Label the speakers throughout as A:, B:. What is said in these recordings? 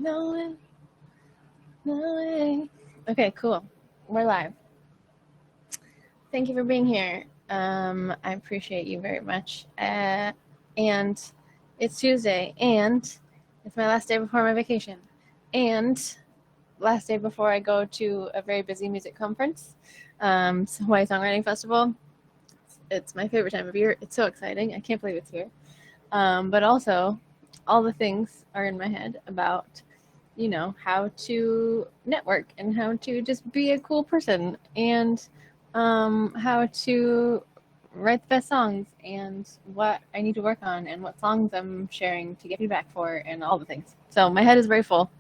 A: No way. No way. Okay, cool. We're live. Thank you for being here. I appreciate you very much. And it's Tuesday, and it's my last day before my vacation, and last day before I go to a very busy music conference, Hawaii Songwriting Festival. It's my favorite time of year. It's so exciting. I can't believe it's here. But also, all the things are in my head about how to network and how to just be a cool person and how to write the best songs and what I need to work on and what songs I'm sharing to get feedback for and all the things. So my head is very full,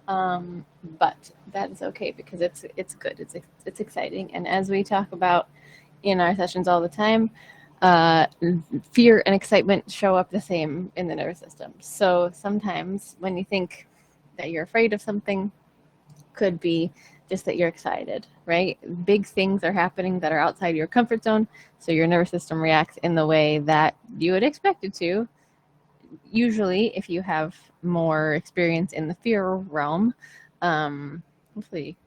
A: but that is okay because it's good. It's exciting, and as we talk about in our sessions all the time, fear and excitement show up the same in the nervous system. So sometimes when you think that you're afraid of something, could be just that you're excited, right? Big things are happening that are outside your comfort zone, so your nervous system reacts in the way that you would expect it to. Usually, if you have more experience in the fear realm, hopefully,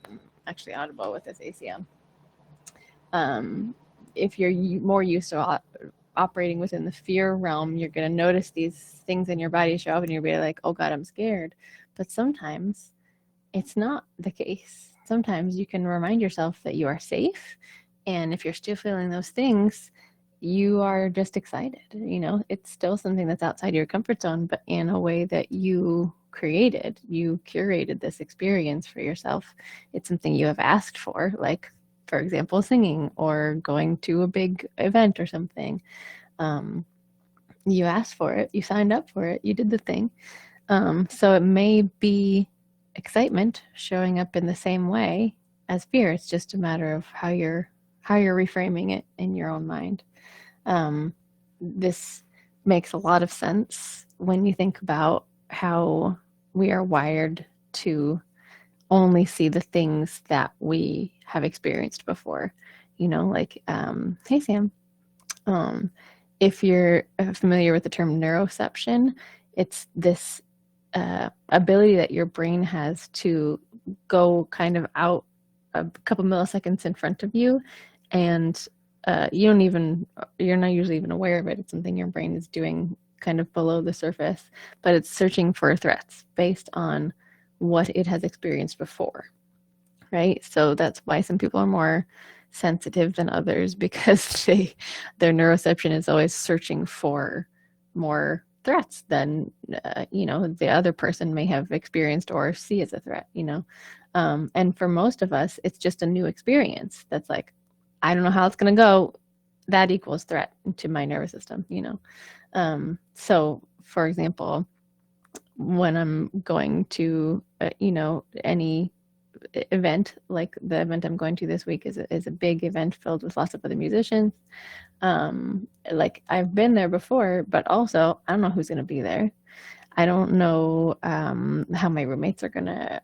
A: I'm actually audible with this ACM. If you're more used to operating within the fear realm, you're going to notice these things in your body show up and you'll be like, oh God, I'm scared. But sometimes it's not the case. Sometimes you can remind yourself that you are safe. And if you're still feeling those things, you are just excited. It's still something that's outside your comfort zone, but in a way that you created. You curated this experience for yourself. It's something you have asked for, like, for example, singing or going to a big event or something. You asked for it, you signed up for it, you did the thing. So it may be excitement showing up in the same way as fear. It's just a matter of how you're reframing it in your own mind. This makes a lot of sense when you think about how we are wired to only see the things that we have experienced before. Hey Sam, if you're familiar with the term neuroception, it's this ability that your brain has to go kind of out a couple milliseconds in front of you, and you're not usually even aware of it. It's something your brain is doing kind of below the surface, but it's searching for threats based on what it has experienced before, right? So that's why some people are more sensitive than others, because their neuroception is always searching for more threats than the other person may have experienced or see as a threat. And for most of us, it's just a new experience that's like, I don't know how it's going to go. That equals threat to my nervous system. So for example, when I'm going to any event, like the event I'm going to this week is a big event filled with lots of other musicians. Like, I've been there before, but also I don't know who's going to be there. I don't know how my roommates are going to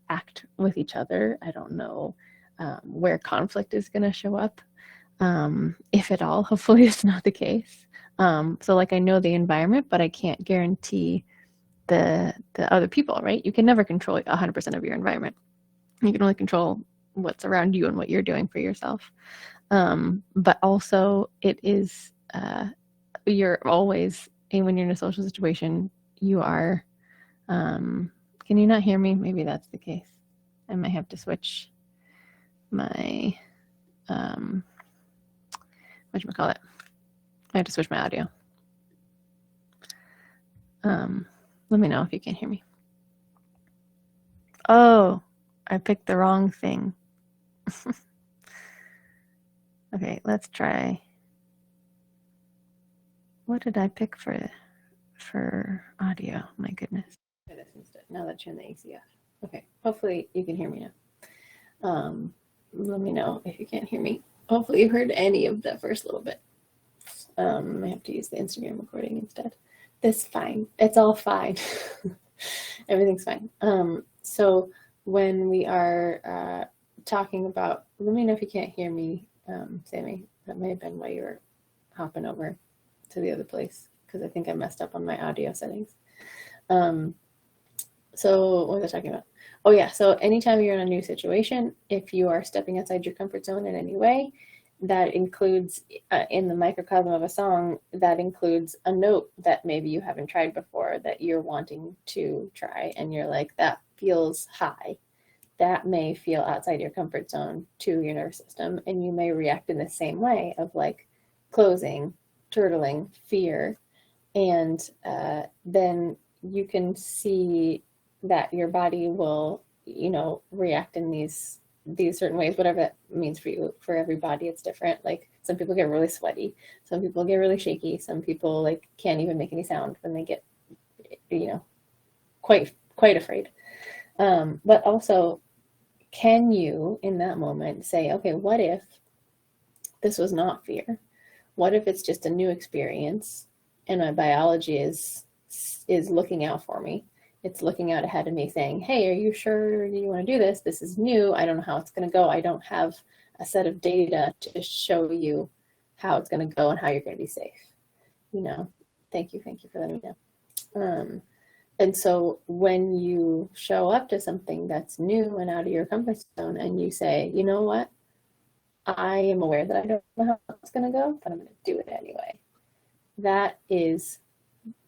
A: act with each other. I don't know where conflict is going to show up, if at all. Hopefully it's not the case. So like, I know the environment, but I can't guarantee the other people, right? You can never control 100% of your environment. You can only control what's around you and what you're doing for yourself. But also, it is, you're always, when you're in a social situation, you are, can you not hear me? Maybe that's the case. I might have to switch my, whatchamacallit? I have to switch my audio. Let me know if you can hear me. Oh, I picked the wrong thing. Okay, let's try. What did I pick for audio? My goodness. Now that you're in the ACF. Okay, hopefully you can hear me now. Let me know if you can't hear me. Hopefully you heard any of that first little bit. I have to use the Instagram recording instead. That's fine. It's all fine. Everything's fine. So when we are talking about, let me know if you can't hear me, Sammy. That may have been why you were hopping over to the other place, because I think I messed up on my audio settings. So what was I talking about? Oh yeah, so anytime you're in a new situation, if you are stepping outside your comfort zone in any way, that includes in the microcosm of a song, that includes a note that maybe you haven't tried before that you're wanting to try, and you're like, that feels high. That may feel outside your comfort zone to your nervous system, and you may react in the same way of like closing, turtling, fear, and then you can see that your body will, react in these certain ways, whatever that means for you. For everybody, it's different. Like some people get really sweaty, some people get really shaky, some people like can't even make any sound when they get, quite afraid. But also, can you in that moment say, okay, what if this was not fear? What if it's just a new experience and my biology is looking out for me? It's looking out ahead of me saying, hey, are you sure you want to do this? This is new. I don't know how it's going to go. I don't have a set of data to show you how it's going to go and how you're going to be safe. Thank you for letting me know. And so when you show up to something that's new and out of your comfort zone and you say, you know what, I am aware that I don't know how it's going to go, but I'm going to do it anyway. That is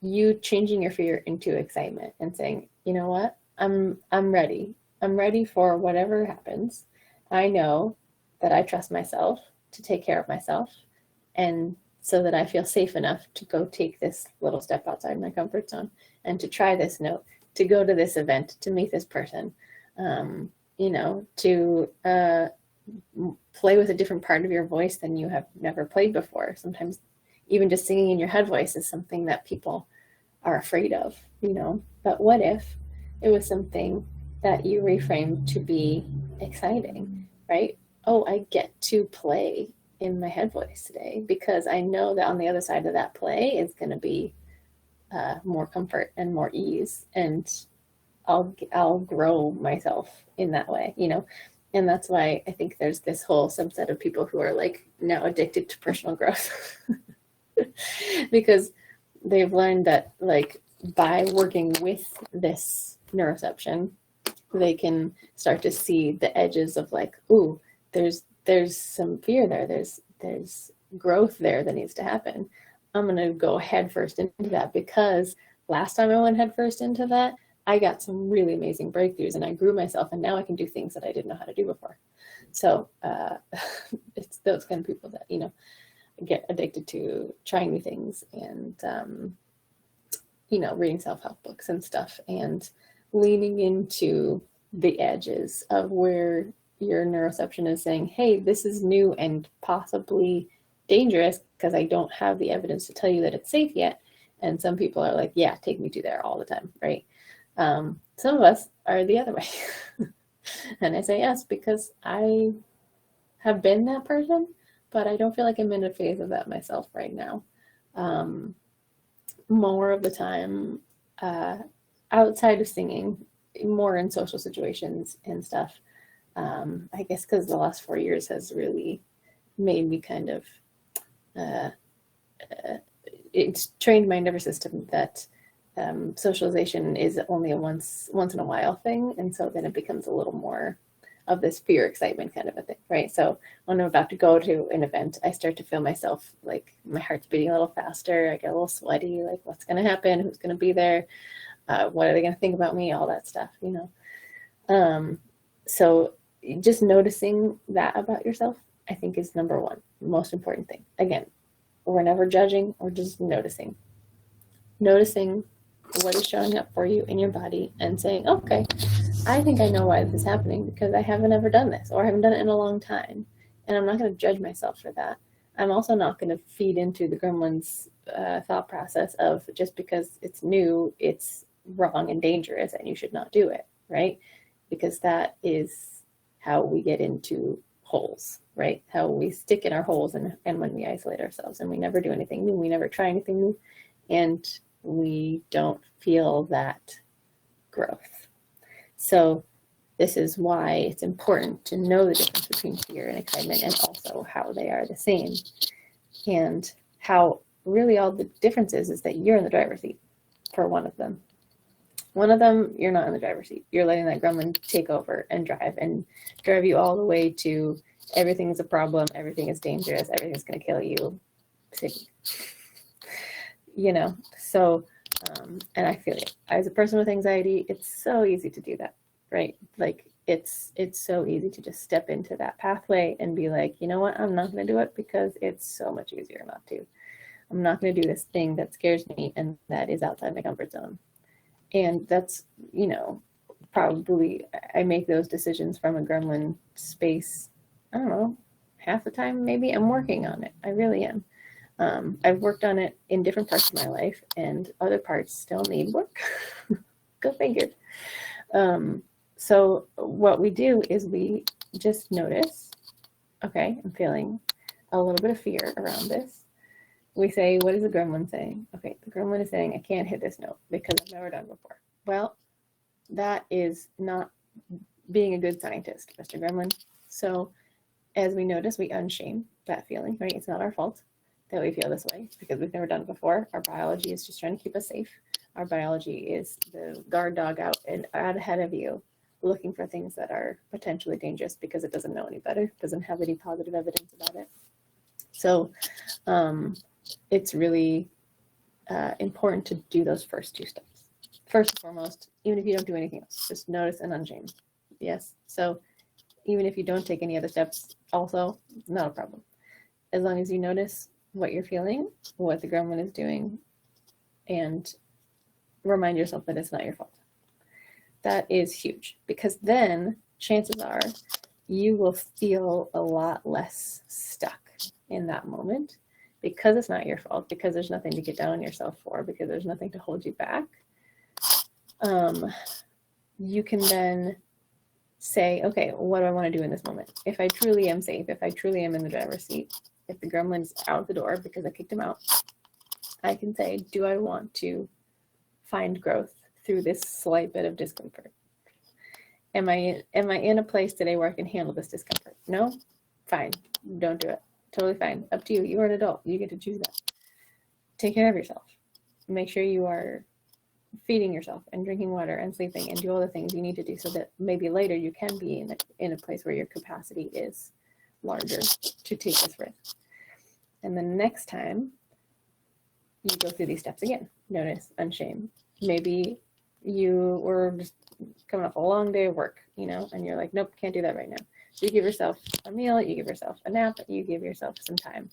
A: you changing your fear into excitement and saying, you know what, I'm ready. I'm ready for whatever happens. I know that I trust myself to take care of myself, and so that I feel safe enough to go take this little step outside my comfort zone and to try this note, to go to this event, to meet this person, to play with a different part of your voice than you have never played before. Sometimes even just singing in your head voice is something that people are afraid of, But what if it was something that you reframed to be exciting, right? Oh, I get to play in my head voice today because I know that on the other side of that play is going to be more comfort and more ease, and I'll grow myself in that way, And that's why I think there's this whole subset of people who are like now addicted to personal growth because they've learned that like by working with this neuroception, they can start to see the edges of like, ooh, there's some fear there. There's growth there that needs to happen. I'm going to go head first into that because last time I went head first into that, I got some really amazing breakthroughs and I grew myself, and now I can do things that I didn't know how to do before. So it's those kind of people that, get addicted to trying new things and, reading self-help books and stuff and leaning into the edges of where your neuroception is saying, hey, this is new and possibly dangerous because I don't have the evidence to tell you that it's safe yet. And some people are like, yeah, take me to there all the time, right? Some of us are the other way. And I say yes because I have been that person, but I don't feel like I'm in a phase of that myself right now. More of the time, outside of singing, more in social situations and stuff. I guess because the last 4 years has really made me kind of, it's trained my nervous system that socialization is only a once in a while thing, and so then it becomes a little more of this fear excitement kind of a thing, right? So when I'm about to go to an event, I start to feel myself like my heart's beating a little faster. I get a little sweaty, like what's going to happen? Who's going to be there? What are they going to think about me? All that stuff, So just noticing that about yourself, I think, is number one, most important thing. Again, we're never judging, we're just noticing what is showing up for you in your body and saying, okay, I think I know why this is happening because I haven't ever done this, or I haven't done it in a long time. And I'm not going to judge myself for that. I'm also not going to feed into the gremlin's thought process of just because it's new, it's wrong and dangerous and you should not do it, right? Because that is how we get into holes, right? How we stick in our holes and when we isolate ourselves and we never do anything new, we never try anything new, and we don't feel that growth. So this is why it's important to know the difference between fear and excitement, and also how they are the same, and how really all the difference is that you're in the driver's seat for one of them. One of them, you're not in the driver's seat. You're letting that gremlin take over and drive you all the way to everything's a problem, everything is dangerous, everything's going to kill you. You know, so, and I feel it. As a person with anxiety, it's so easy to do that, right? Like, it's so easy to just step into that pathway and be like, you know what, I'm not going to do it because it's so much easier not to. I'm not going to do this thing that scares me and that is outside my comfort zone. And that's, you know, probably I make those decisions from a gremlin space, I don't know, half the time maybe. I'm working on it. I really am. I've worked on it in different parts of my life, and other parts still need work. Go figure. So what we do is we just notice, okay, I'm feeling a little bit of fear around this. We say, what is the gremlin saying? Okay, the gremlin is saying, I can't hit this note because I've never done before. Well, that is not being a good scientist, Mr. Gremlin. So as we notice, we unshame that feeling, right? It's not our fault that we feel this way because we've never done it before. Our biology is just trying to keep us safe. Our biology is the guard dog out ahead of you, looking for things that are potentially dangerous because it doesn't know any better, doesn't have any positive evidence about it. So it's really important to do those first two steps. First and foremost, even if you don't do anything else, just notice and unshame. Yes. So even if you don't take any other steps, also not a problem. As long as you notice what you're feeling, what the gremlin is doing, and remind yourself that it's not your fault. That is huge, because then chances are you will feel a lot less stuck in that moment because it's not your fault, because there's nothing to get down on yourself for, because there's nothing to hold you back. You can then say, okay, what do I want to do in this moment? If I truly am safe, if I truly am in the driver's seat, if the gremlin's out the door because I kicked him out, I can say, do I want to find growth through this slight bit of discomfort? Am I in a place today where I can handle this discomfort? No? Fine. Don't do it. Totally fine. Up to you. You are an adult. You get to choose that. Take care of yourself. Make sure you are feeding yourself and drinking water and sleeping and do all the things you need to do so that maybe later you can be in a place where your capacity is larger to take this risk. And the next time you go through these steps again, notice, unshame. Maybe you were just coming off a long day of work, and you're like, nope, can't do that right now. So you give yourself a meal, you give yourself a nap, you give yourself some time.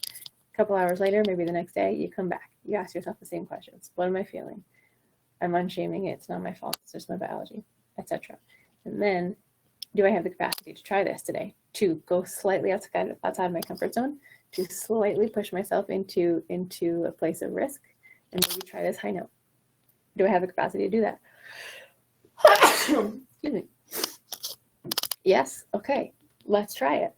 A: A couple hours later, maybe the next day, you come back. You ask yourself the same questions. What am I feeling? I'm unshaming it. It's not my fault. It's just my biology, etc. And then, do I have the capacity to try this today? To go slightly outside my comfort zone, to slightly push myself into a place of risk, and maybe try this high note. Do I have the capacity to do that? Excuse me. Yes. Okay. Let's try it.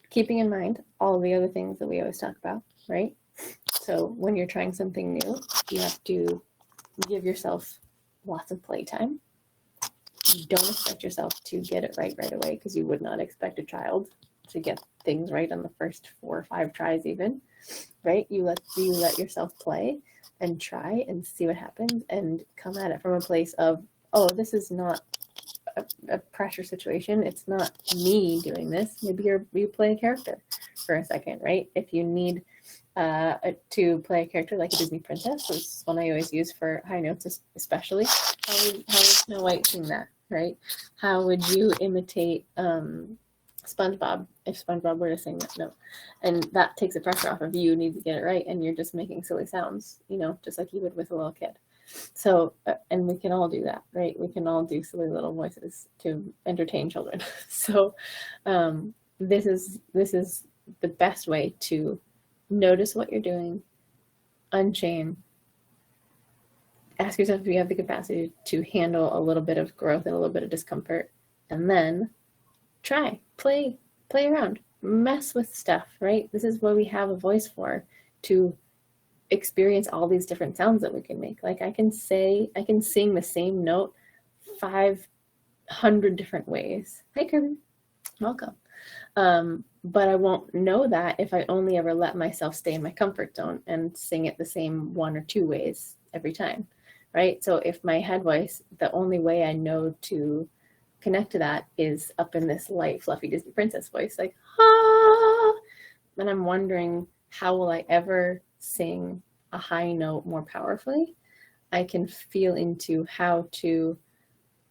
A: Keeping in mind all the other things that we always talk about, right? So when you're trying something new, you have to give yourself lots of playtime. You don't expect yourself to get it right away, because you would not expect a child to get things right on the first 4 or 5 tries even, right? You let yourself play and try and see what happens and come at it from a place of, oh, this is not a pressure situation. It's not me doing this. Maybe you play a character for a second, right? If you need to play a character like a Disney princess, which is one I always use for high notes, especially. How would Snow White sing that, right? How would you imitate SpongeBob if SpongeBob were to sing that note? And that takes the pressure off of you. You need to get it right, and you're just making silly sounds, just like you would with a little kid. So, and we can all do that, right? We can all do silly little voices to entertain children. So, this is the best way to notice what you're doing, unshame, ask yourself if you have the capacity to handle a little bit of growth and a little bit of discomfort, and then try, play around, mess with stuff, right? This is what we have a voice for, to experience all these different sounds that we can make. Like I can sing the same note 500 different ways. Hi, Kirby. Welcome. But I won't know that if I only ever let myself stay in my comfort zone and sing it the same 1 or 2 ways every time, right? So if my head voice, the only way I know to connect to that is up in this light, fluffy Disney princess voice, like, ah, and I'm wondering, how will I ever sing a high note more powerfully? I can feel into how to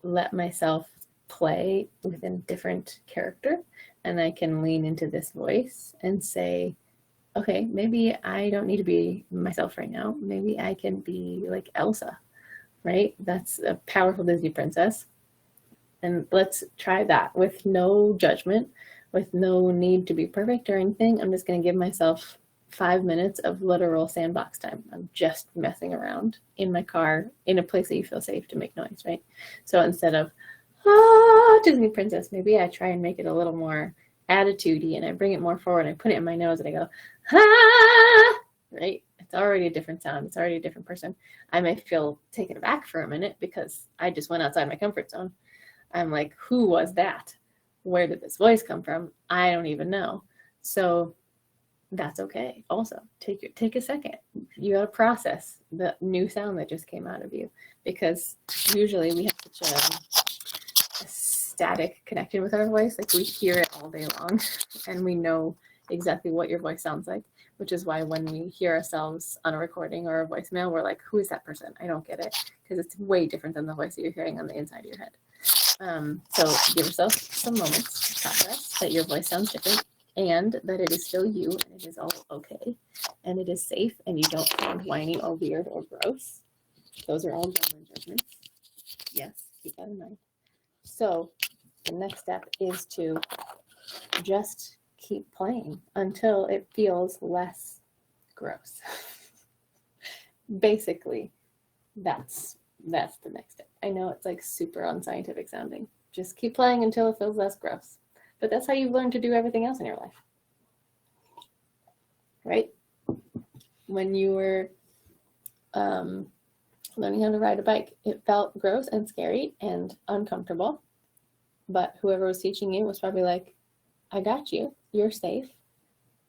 A: let myself play within a different character, and I can lean into this voice and say, okay, maybe I don't need to be myself right now. Maybe I can be like Elsa, right? That's a powerful Disney princess. And let's try that with no judgment, with no need to be perfect or anything. I'm just going to give myself 5 minutes of literal sandbox time. I'm just messing around in my car in a place that you feel safe to make noise, right? So instead of, Disney princess, maybe I try and make it a little more attitude-y, and I bring it more forward, I put it in my nose, and I go, right? It's already a different sound. It's already a different person. I may feel taken aback for a minute because I just went outside my comfort zone. I'm like, who was that? Where did this voice come from? I don't even know. So that's okay. Also, take a second. You got to process the new sound that just came out of you, because usually we have such a static connection with our voice. Like, we hear it all day long, and we know exactly what your voice sounds like, which is why when we hear ourselves on a recording or a voicemail, we're like, who is that person? I don't get it, because it's way different than the voice that you're hearing on the inside of your head. So give yourself some moments to process that your voice sounds different, and that it is still you, and it is all okay, and it is safe, and you don't sound whiny or weird or gross. Those are all genuine judgments. Yes, keep that in mind. So the next step is to just keep playing until it feels less gross. Basically, that's the next step. I know it's like super unscientific sounding. Just keep playing until it feels less gross. But that's how you've learned to do everything else in your life. Right? When you were learning how to ride a bike, it felt gross and scary and uncomfortable. But whoever was teaching you was probably like, I got you. You're safe.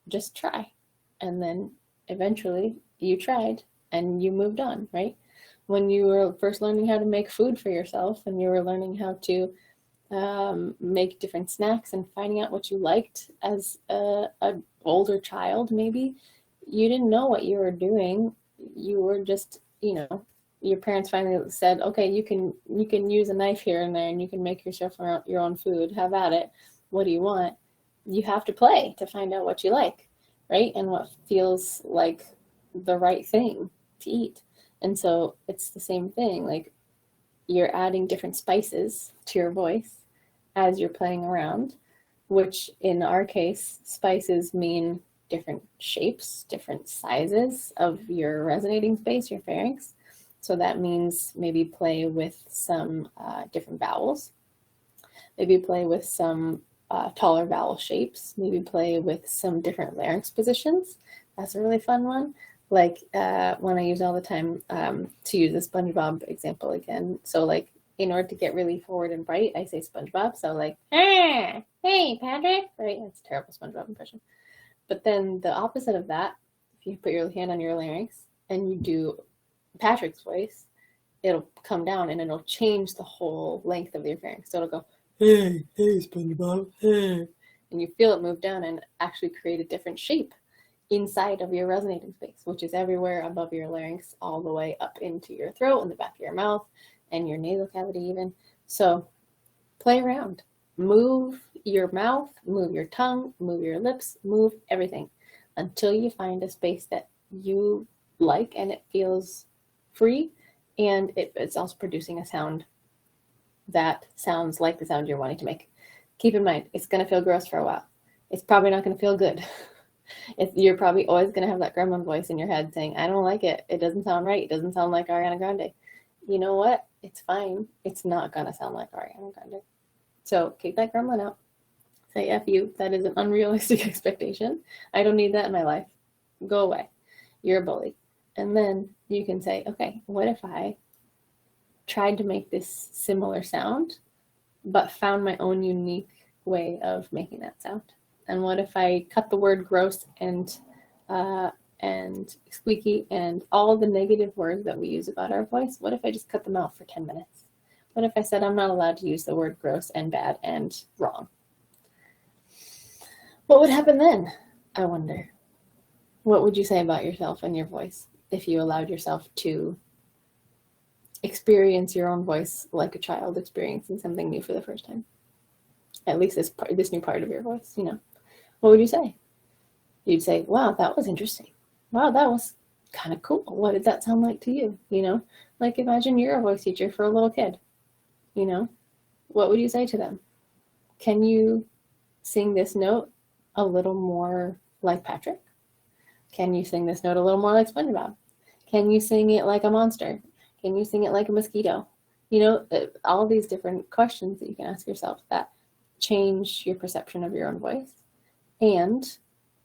A: Just try. And then eventually you tried and you moved on, right? When you were first learning how to make food for yourself, and you were learning how to make different snacks and finding out what you liked as an older child, maybe you didn't know what you were doing. You were just, your parents finally said, okay, you can use a knife here and there, and you can make yourself your own food. Have at it. What do you want? You have to play to find out what you like, right? And what feels like the right thing to eat. And so it's the same thing. Like, you're adding different spices to your voice as you're playing around, which in our case, spices mean different shapes, different sizes of your resonating space, your pharynx. So that means maybe play with some different vowels. Maybe play with some taller vowel shapes. Maybe play with some different larynx positions. That's a really fun one. Like one I use all the time, to use the SpongeBob example again. So like, in order to get really forward and bright, I say SpongeBob. So like, hey Patrick, right? That's a terrible SpongeBob impression. But then the opposite of that, if you put your hand on your larynx and you do Patrick's voice, it'll come down and it'll change the whole length of your pharynx. So it'll go, hey SpongeBob, hey. And you feel it move down and actually create a different shape inside of your resonating space, which is everywhere above your larynx, all the way up into your throat and the back of your mouth and your nasal cavity even. So play around. Move your mouth, move your tongue, move your lips, move everything until you find a space that you like and it feels free, and it's also producing a sound that sounds like the sound you're wanting to make. Keep in mind, it's going to feel gross for a while. It's probably not going to feel good. You're probably always going to have that gremlin voice in your head saying, I don't like it. It doesn't sound right. It doesn't sound like Ariana Grande. You know what? It's fine. It's not going to sound like Ariana Grande. So kick that gremlin out. Say, F you. That is an unrealistic expectation. I don't need that in my life. Go away. You're a bully. And then you can say, okay, what if I tried to make this similar sound, but found my own unique way of making that sound? And what if I cut the word gross and and squeaky and all the negative words that we use about our voice, what if I just cut them out for 10 minutes? What if I said I'm not allowed to use the word gross and bad and wrong? What would happen then, I wonder? What would you say about yourself and your voice if you allowed yourself to experience your own voice like a child experiencing something new for the first time? At least this new part of your voice, you know. What would you say? You'd say, wow, that was interesting. Wow, that was kind of cool. What did that sound like to you? You know, like imagine you're a voice teacher for a little kid, you know, what would you say to them? Can you sing this note a little more like Patrick? Can you sing this note a little more like SpongeBob? Can you sing it like a monster? Can you sing it like a mosquito? You know, all these different questions that you can ask yourself that change your perception of your own voice and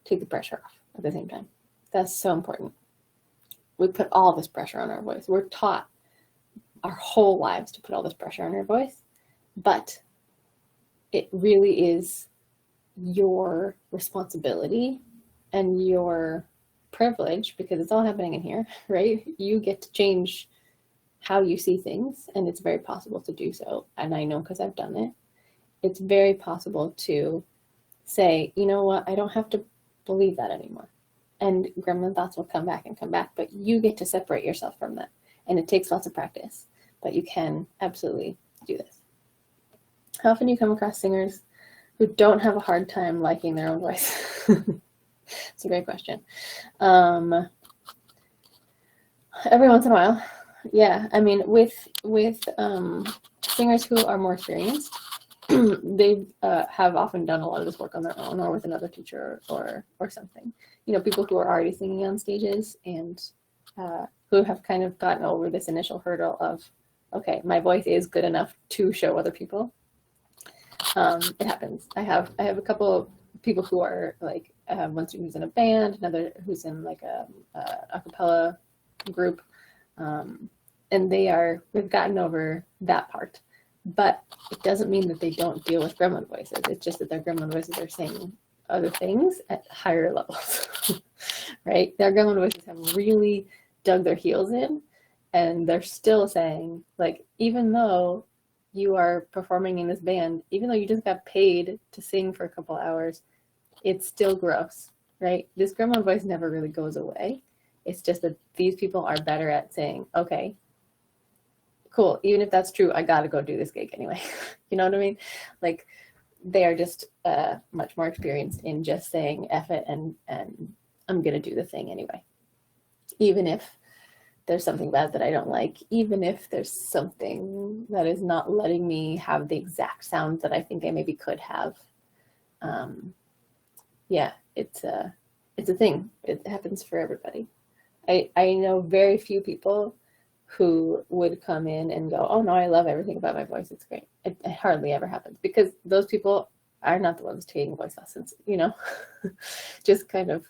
A: take the pressure off at the same time. That's so important. We put all this pressure on our voice. We're taught our whole lives to put all this pressure on our voice, but it really is your responsibility and your privilege, because it's all happening in here, right? You get to change how you see things, and it's very possible to do so. And I know because I've done it. It's very possible to say, you know what, I don't have to believe that anymore. And gremlin thoughts will come back and come back, but you get to separate yourself from that. And it takes lots of practice, but you can absolutely do this. How often do you come across singers who don't have a hard time liking their own voice? It's a great question. Every once in a while. Yeah, I mean, with singers who are more experienced, they have often done a lot of this work on their own or with another teacher or something. You know, people who are already singing on stages and who have kind of gotten over this initial hurdle of, okay, my voice is good enough to show other people. It happens. I have a couple of people who are like, I have one student who's in a band, another who's in like a cappella group, and they've gotten over that part. But it doesn't mean that they don't deal with gremlin voices. It's just that their gremlin voices are saying other things at higher levels, right? Their gremlin voices have really dug their heels in, and they're still saying, like, even though you are performing in this band, even though you just got paid to sing for a couple hours, it's still gross, right? This gremlin voice never really goes away. It's just that these people are better at saying, okay, cool, even if that's true, I gotta go do this gig anyway. You know what I mean? Like, they are just much more experienced in just saying F it and I'm gonna do the thing anyway. Even if there's something bad that I don't like, even if there's something that is not letting me have the exact sound that I think I maybe could have. Yeah, it's a thing. It happens for everybody. I know very few people who would come in and go, oh no, I love everything about my voice, it's great. It hardly ever happens, because those people are not the ones taking voice lessons, you know. Just kind of,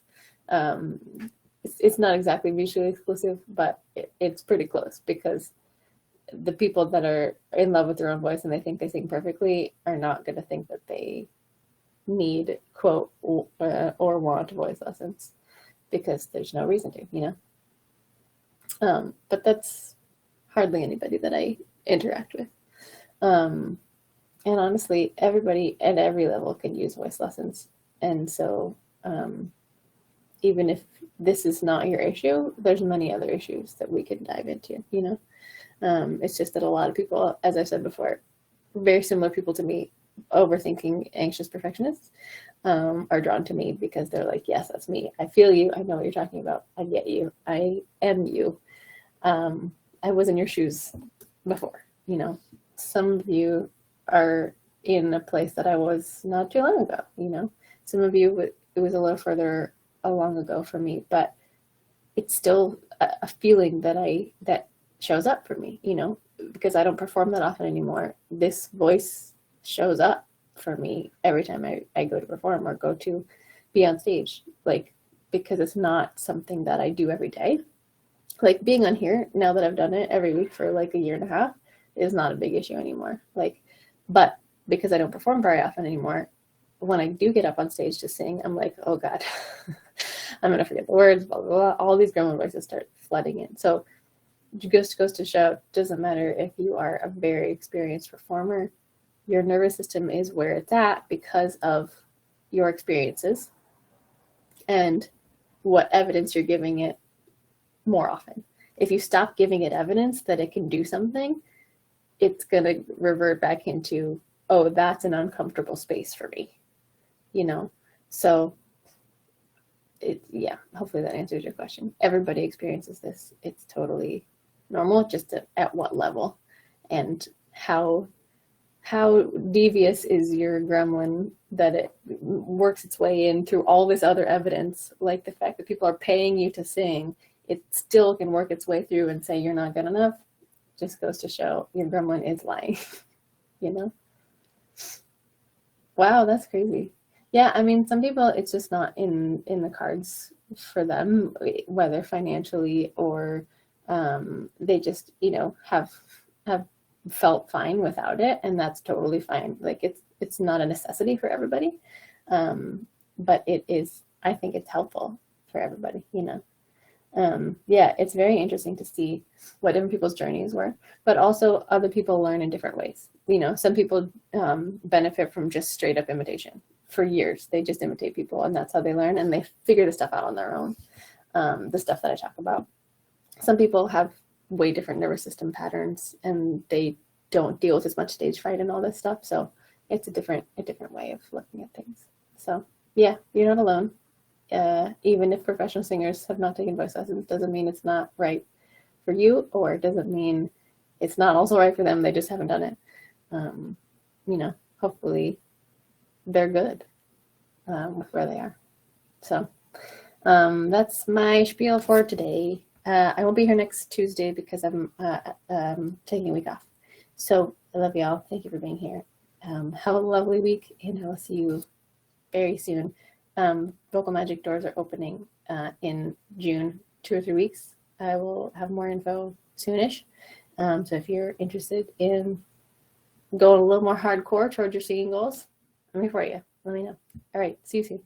A: it's not exactly mutually exclusive, but it's pretty close, because the people that are in love with their own voice and they think they sing perfectly are not going to think that they need, quote, or want voice lessons, because there's no reason to, you know. But that's hardly anybody that I interact with. And honestly, everybody at every level can use voice lessons. And so even if this is not your issue, there's many other issues that we can dive into, you know. It's just that a lot of people, as I said before, very similar people to me, overthinking, anxious perfectionists, are drawn to me because they're like, yes, that's me. I feel you. I know what you're talking about. I get you. I am you. I was in your shoes before, you know. Some of you are in a place that I was not too long ago, you know. Some of you, it was a little further along ago for me, but it's still a feeling that shows up for me, you know, because I don't perform that often anymore. This voice shows up for me every time I go to perform or go to be on stage, like, because it's not something that I do every day. Like, being on here, now that I've done it every week for like a year and a half, is not a big issue anymore. Like, but because I don't perform very often anymore, when I do get up on stage to sing, I'm like, oh God, I'm gonna forget the words, blah, blah, blah. All these gremlin voices start flooding in. So just goes to show, doesn't matter if you are a very experienced performer, your nervous system is where it's at because of your experiences and what evidence you're giving it more often. If you stop giving it evidence that it can do something, it's going to revert back into, oh, that's an uncomfortable space for me, you know? So yeah, hopefully that answers your question. Everybody experiences this. It's totally normal, just at what level and how devious is your gremlin that it works its way in through all this other evidence, like the fact that people are paying you to sing. It still can work its way through and say you're not good enough. Just goes to show your gremlin is lying, you know? Wow, that's crazy. Yeah, I mean, some people, it's just not in the cards for them, whether financially or they just, you know, have felt fine without it, and that's totally fine. Like it's not a necessity for everybody, but it is. I think it's helpful for everybody, you know. Yeah, it's very interesting to see what different people's journeys were, but also other people learn in different ways. You know, some people benefit from just straight up imitation for years. They just imitate people, and that's how they learn, and they figure the stuff out on their own. The stuff that I talk about. Some people have way different nervous system patterns, and they don't deal with as much stage fright and all this stuff. So it's a different way of looking at things. So yeah, you're not alone. Even if professional singers have not taken voice lessons, doesn't mean it's not right for you, or it doesn't mean it's not also right for them. They just haven't done it. You know, hopefully they're good with where they are. So that's my spiel for today. I won't be here next Tuesday because I'm taking a week off. So I love y'all. Thank you for being here. Have a lovely week, and I will see you very soon. Vocal Magic doors are opening in June, 2 or 3 weeks. I will have more info soonish. So if you're interested in going a little more hardcore towards your singing goals, I'm here for you. Let me know. All right. See you soon.